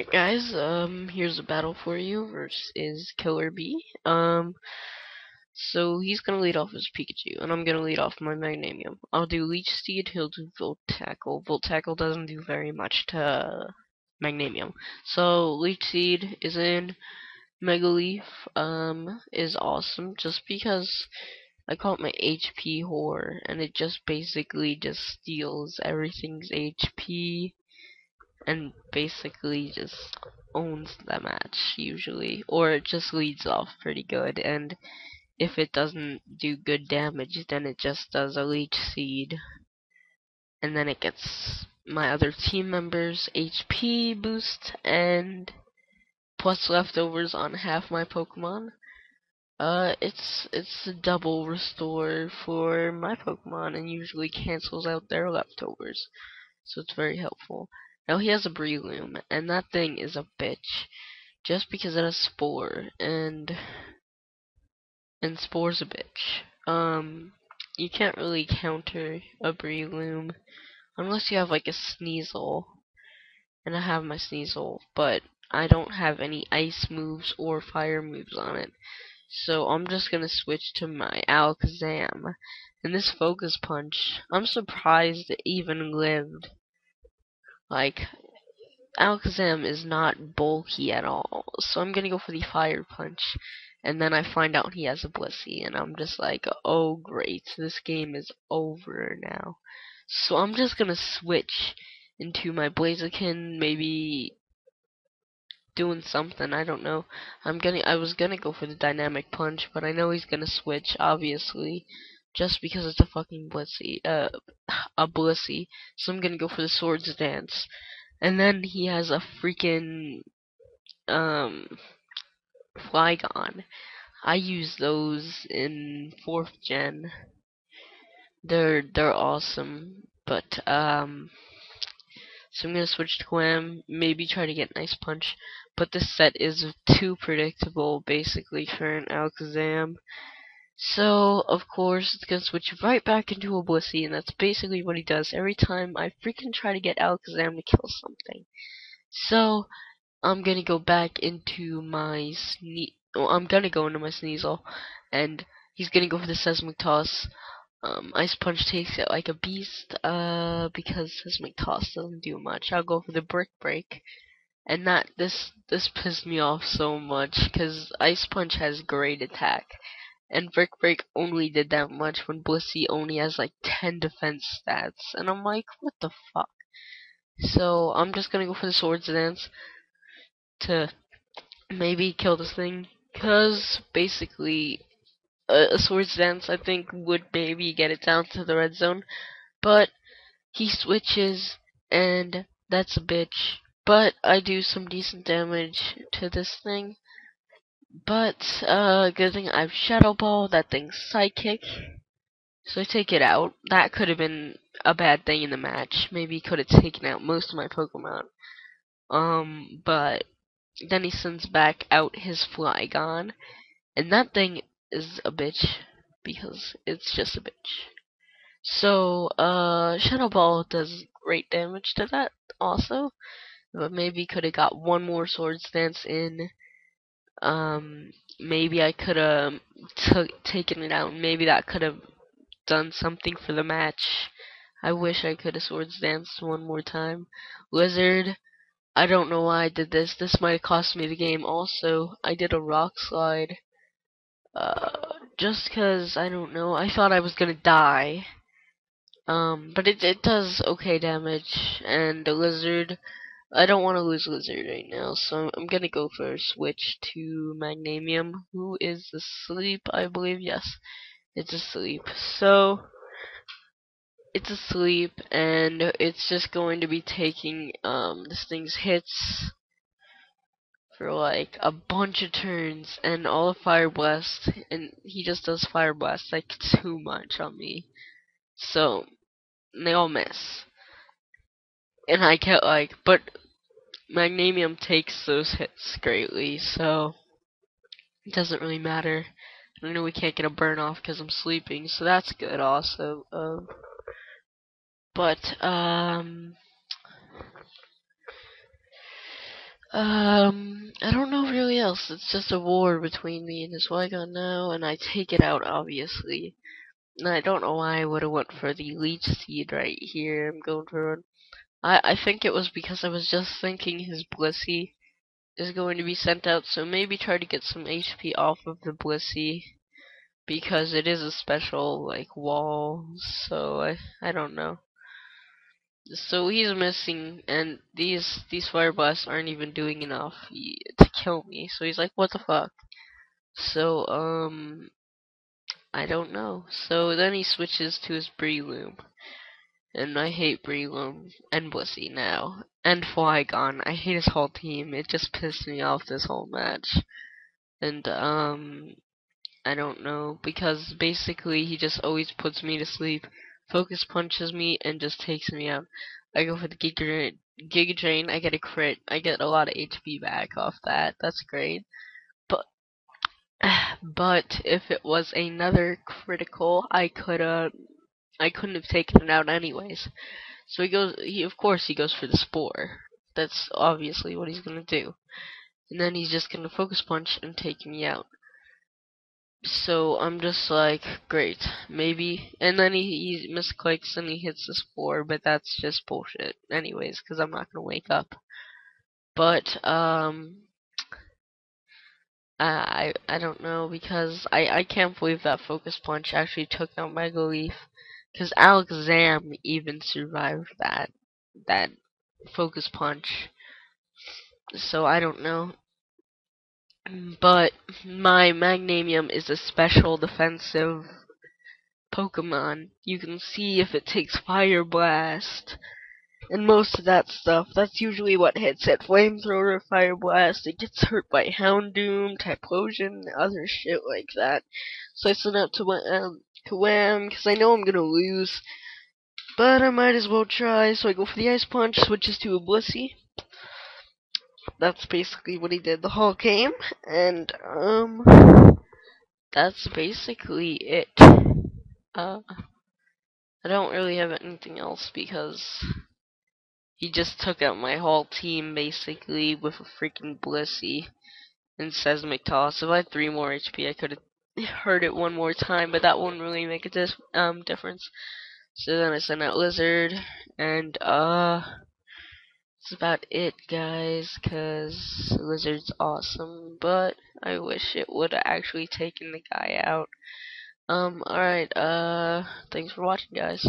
Alright guys, here's a battle for you versus killerbee. So he's gonna lead off his Pikachu, and I'm gonna lead off my Magnanium. I'll do Leech Seed, he'll do Volt Tackle. Volt Tackle doesn't do very much to Magnanium. So Leech Seed is in, Mega Leaf, is awesome just because I call it my HP whore, and it just basically just steals everything's HP and basically just owns the match usually, or it just leads off pretty good, and if it doesn't do good damage then it just does a leech seed, and then it gets my other team members HP boost and plus leftovers on half my Pokemon. It's a double restore for my Pokemon and usually cancels out their leftovers, so it's very helpful. Now he has a Breloom, and that thing is a bitch, just because it has Spore, and Spore's a bitch. You can't really counter a Breloom unless you have like a Sneasel, and I have my Sneasel, but I don't have any ice moves or fire moves on it. So I'm just gonna switch to my Alakazam. And this Focus Punch, I'm surprised it even lived. Like, Alakazam is not bulky at all, so I'm gonna go for the Fire Punch. And then I find out he has a Blissey, and I'm just like, oh great, this game is over now. So I'm just gonna switch into my Blaziken, maybe doing something, I don't know. I was gonna go for the Dynamic Punch, but I know he's gonna switch, obviously, just because it's a fucking Blissey, a Blissey. So I'm gonna go for the Swords Dance. And then he has a freaking Flygon. I use those in 4th gen. They're awesome. But so I'm gonna switch to Clam, maybe try to get Nice Punch. But this set is too predictable basically for an Alakazam. So of course it's gonna switch right back into a Blissey, and that's basically what he does every time I freaking try to get Alakazam to kill something. So I'm gonna go back into my I'm gonna go into my Sneasel, and he's gonna go for the Seismic Toss. Ice Punch takes it like a beast, because Seismic Toss doesn't do much. I'll go for the Brick Break, and this pissed me off so much, cause Ice Punch has great attack, and Brick Break only did that much when Blissey only has like 10 defense stats, and I'm like, what the fuck? So I'm just gonna go for the Swords Dance to maybe kill this thing, cause basically a Swords Dance I think would maybe get it down to the red zone, but he switches and that's a bitch. But I do some decent damage to this thing. But good thing I have Shadow Ball, that thing's Psychic, so I take it out. That could have been a bad thing in the match. Maybe could have taken out most of my Pokemon. But then he sends back out his Flygon, and that thing is a bitch because it's just a bitch. So, Shadow Ball does great damage to that also, but maybe could have got one more Swords Dance in. Maybe I could have taken it out. Maybe that could have done something for the match. I wish I could have Swords Danced one more time. Lizard, I don't know why I did this. This might have cost me the game. Also, I did a Rock Slide. Just cause, I don't know, I thought I was gonna die. But it does okay damage. And the Lizard, I don't want to lose Lizard right now, so I'm gonna go for a switch to Magnanium, who is asleep, I believe. Yes, it's asleep. So it's asleep, and it's just going to be taking this thing's hits for like a bunch of turns, and all of Fire Blast, and he just does Fire Blast like too much on me, so they all miss. And I can't but Magnanium takes those hits greatly, so it doesn't really matter. I know we can't get a burn off because I'm sleeping, so that's good also. But I don't know really else. It's just a war between me and this Wygon now, and I take it out obviously. And I don't know why I would have went for the leech seed right here. I'm going for one. I think it was because I was just thinking his Blissey is going to be sent out, so maybe try to get some HP off of the Blissey because it is a special like wall. So I don't know. So he's missing, and these fire blasts aren't even doing enough to kill me. So he's like, what the fuck? So I don't know. So then he switches to his Breloom, and I hate Breloom and Blissey now, and Flygon. I hate his whole team. It just pissed me off this whole match, and I don't know, because basically he just always puts me to sleep, focus punches me, and just takes me out. I go for the Giga Drain, I get a crit, I get a lot of HP back off that, that's great. But if it was another critical, I couldn't have taken it out anyways. So of course he goes for the Spore. That's obviously what he's gonna do. And then he's just gonna focus punch and take me out. So I'm just like, great, maybe. And then he misclicks and he hits the Spore, but that's just bullshit anyways, because I'm not gonna wake up. But I don't know, because I can't believe that focus punch actually took out Mega Leaf, because Alakazam even survived that focus punch. So I don't know. But my Magnemium is a special defensive Pokemon. You can see if it takes Fire Blast and most of that stuff. That's usually what hits it. Flamethrower, Fire Blast. It gets hurt by Houndoom, Typhlosion, other shit like that. So I sent out to Kawam because I know I'm gonna lose, but I might as well try. So I go for the Ice Punch, switches to a Blissey. That's basically what he did the whole game, and that's basically it. I don't really have anything else because he just took out my whole team basically with a freaking Blissey and Seismic Toss. If I had 3 more HP, I could have heard it one more time, but that wouldn't really make a difference. So then I sent out Lizard, and that's about it, guys, because Lizard's awesome, but I wish it would have actually taken the guy out. Alright, thanks for watching, guys.